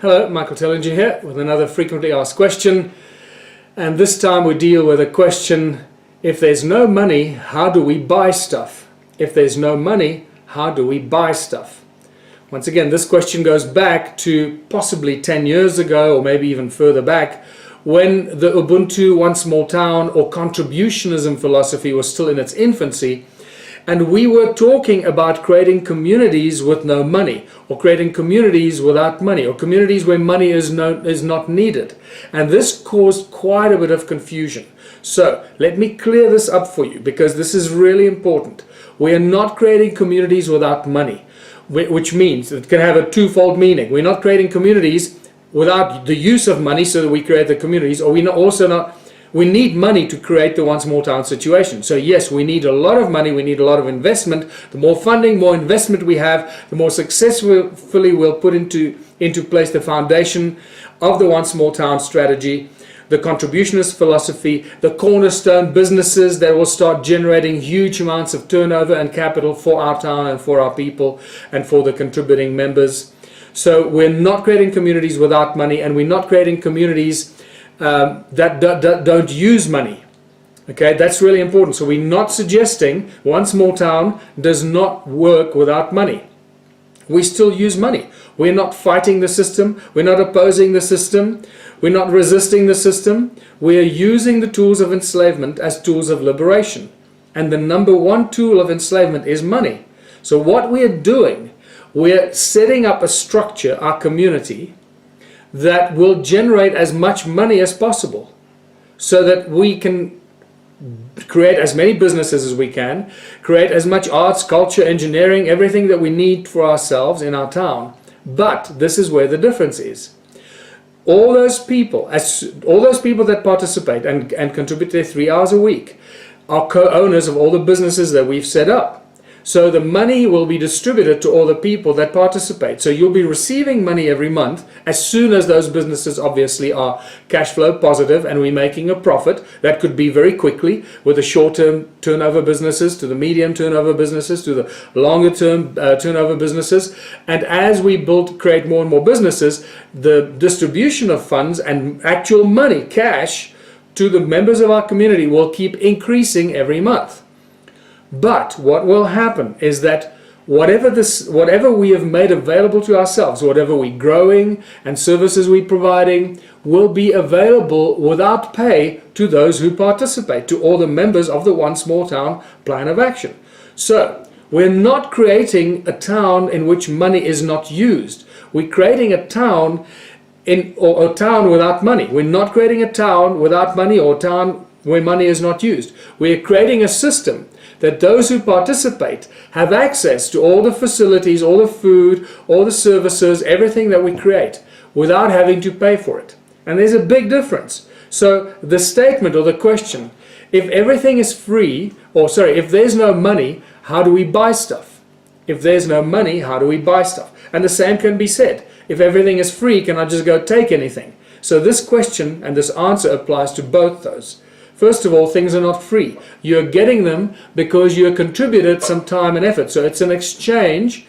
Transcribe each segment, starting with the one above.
Hello, Michael Tellinger here with another frequently asked question, and this time we deal with a question: if there's no money, how do we buy stuff? If there's no money, how do we buy stuff? Once again, this question goes back to possibly 10 years ago, or maybe even further back, when the Ubuntu One Small Town or contributionism philosophy was still in its infancy. And we were talking about creating communities with no money, or creating communities without money, or communities where money is not needed. And this caused quite a bit of confusion. So let me clear this up for you, because this is really important. We are not creating communities without money, which means it can have a twofold meaning. We're not creating communities without the use of money so that we create the communities, or we need money to create the One Small Town situation. So yes, we need a lot of money, we need a lot of investment. The more funding, more investment we have, the more successfully we'll put into place the foundation of the One Small Town strategy, the contributionist philosophy, the cornerstone businesses that will start generating huge amounts of turnover and capital for our town and for our people and for the contributing members. So we're not creating communities without money, and we're not creating communities that don't use money. Okay, that's really important. So we're not suggesting One Small Town does not work without money. We still use money. We're not fighting the system. We're not opposing the system. We're not resisting the system. We're using the tools of enslavement as tools of liberation. And the number one tool of enslavement is money. So what we're doing, we're setting up a structure, our community, that will generate as much money as possible so that we can create as many businesses as we can, create as much arts, culture, engineering, everything that we need for ourselves in our town. But this is where the difference is. All those people that participate and contribute their 3 hours a week are co-owners of all the businesses that we've set up. So the money will be distributed to all the people that participate. So you'll be receiving money every month as soon as those businesses obviously are cash flow positive and we're making a profit. That could be very quickly with the short-term turnover businesses, to the medium turnover businesses, to the longer-term turnover businesses. And as we create more and more businesses, the distribution of funds and actual money, cash, to the members of our community will keep increasing every month. But what will happen is that whatever we have made available to ourselves, whatever we're growing and services we're providing, will be available without pay to those who participate, to all the members of the One Small Town Plan of Action. So we're not creating a town in which money is not used. We're creating a town or a town without money. We're not creating a town without money or a town where money is not used. We're creating a system that those who participate have access to all the facilities, all the food, all the services, everything that we create without having to pay for it. And there's a big difference. So the statement or the question, if everything is free, if there's no money, how do we buy stuff? If there's no money, how do we buy stuff? And the same can be said. If everything is free, can I just go take anything? So this question and this answer applies to both those. First of all, things are not free. You're getting them because you contributed some time and effort. So it's an exchange,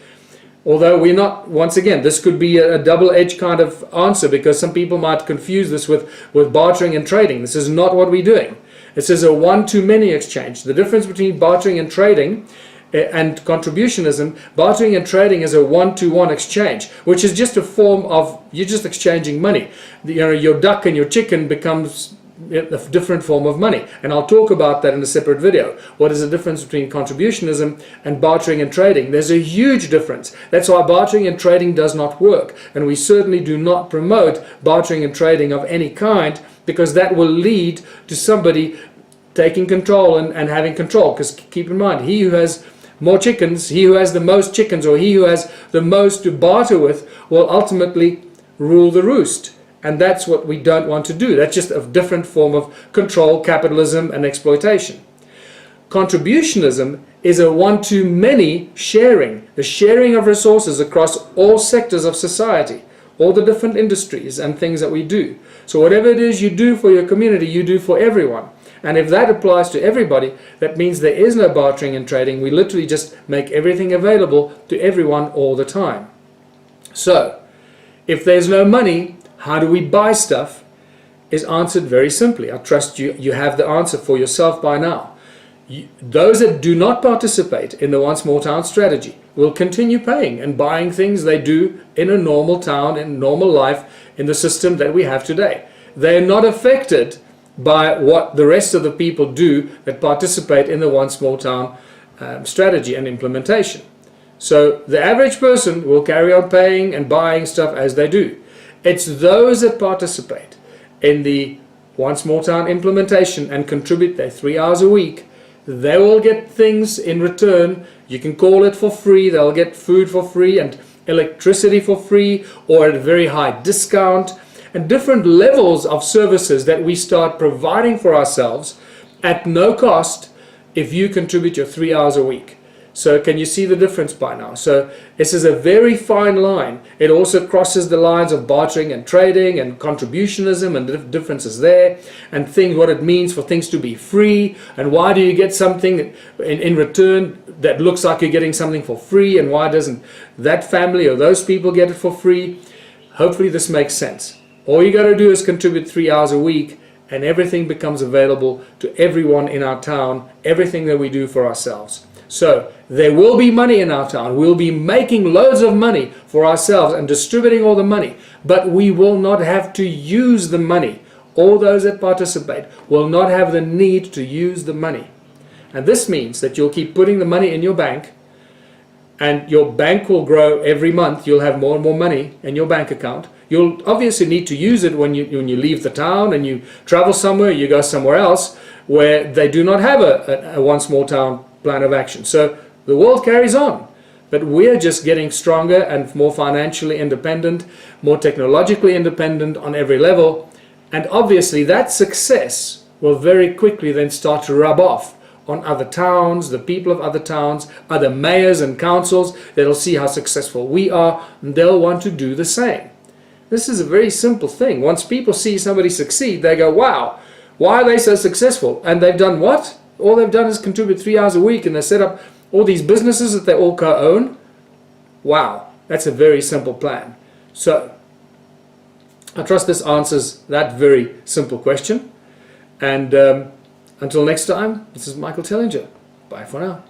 although we're not, once again, this could be a double-edged kind of answer, because some people might confuse this with bartering and trading. This is not what we're doing. This is a one-to-many exchange. The difference between bartering and trading and contributionism, bartering and trading is a one-to-one exchange, which is just a form of, you're just exchanging money. Your duck and your chicken becomes a different form of money, and I'll talk about that in a separate video. What is the difference between contributionism and bartering and trading? There's a huge difference. That's why bartering and trading does not work, and we certainly do not promote bartering and trading of any kind, because that will lead to somebody taking control and having control. Because keep in mind, he who has more chickens, he who has the most chickens, or he who has the most to barter with, will ultimately rule the roost. And that's what we don't want to do. That's just a different form of control, capitalism, and exploitation. Contributionism is a one-to-many sharing, the sharing of resources across all sectors of society, all the different industries and things that we do. So whatever it is you do for your community, you do for everyone. And if that applies to everybody, that means there is no bartering and trading. We literally just make everything available to everyone all the time. So if there's no money, how do we buy stuff, is answered very simply. I trust you have the answer for yourself by now. Those that do not participate in the One Small Town strategy will continue paying and buying things they do in a normal town, in normal life, in the system that we have today. They're not affected by what the rest of the people do that participate in the One Small Town strategy and implementation. So the average person will carry on paying and buying stuff as they do. It's those that participate in the One Small Town implementation and contribute their 3 hours a week. They will get things in return. You can call it for free. They'll get food for free and electricity for free or at a very high discount, and different levels of services that we start providing for ourselves at no cost if you contribute your 3 hours a week. So can you see the difference by now? So this is a very fine line. It also crosses the lines of bartering and trading and contributionism and the differences there, and what it means for things to be free, and why do you get something in return that looks like you're getting something for free, and why doesn't that family or those people get it for free? Hopefully this makes sense. All you got to do is contribute 3 hours a week, and everything becomes available to everyone in our town, everything that we do for ourselves. So there will be money in our town. We'll be making loads of money for ourselves and distributing all the money, but we will not have to use the money. All those that participate will not have the need to use the money. And this means that you'll keep putting the money in your bank, and your bank will grow every month. You'll have more and more money in your bank account. You'll obviously need to use it when you leave the town and you travel somewhere, you go somewhere else where they do not have a One Small Town plan of action. So the world carries on, but we're just getting stronger and more financially independent, more technologically independent on every level, and obviously that success will very quickly then start to rub off on other towns, the people of other towns, other mayors and councils. They'll see how successful we are, and they'll want to do the same. This is a very simple thing. Once people see somebody succeed, they go, wow, why are they so successful? And they've done what? All they've done is contribute 3 hours a week, and they set up all these businesses that they all co-own. Wow, that's a very simple plan. So I trust this answers that very simple question. And until next time, this is Michael Tellinger. Bye for now.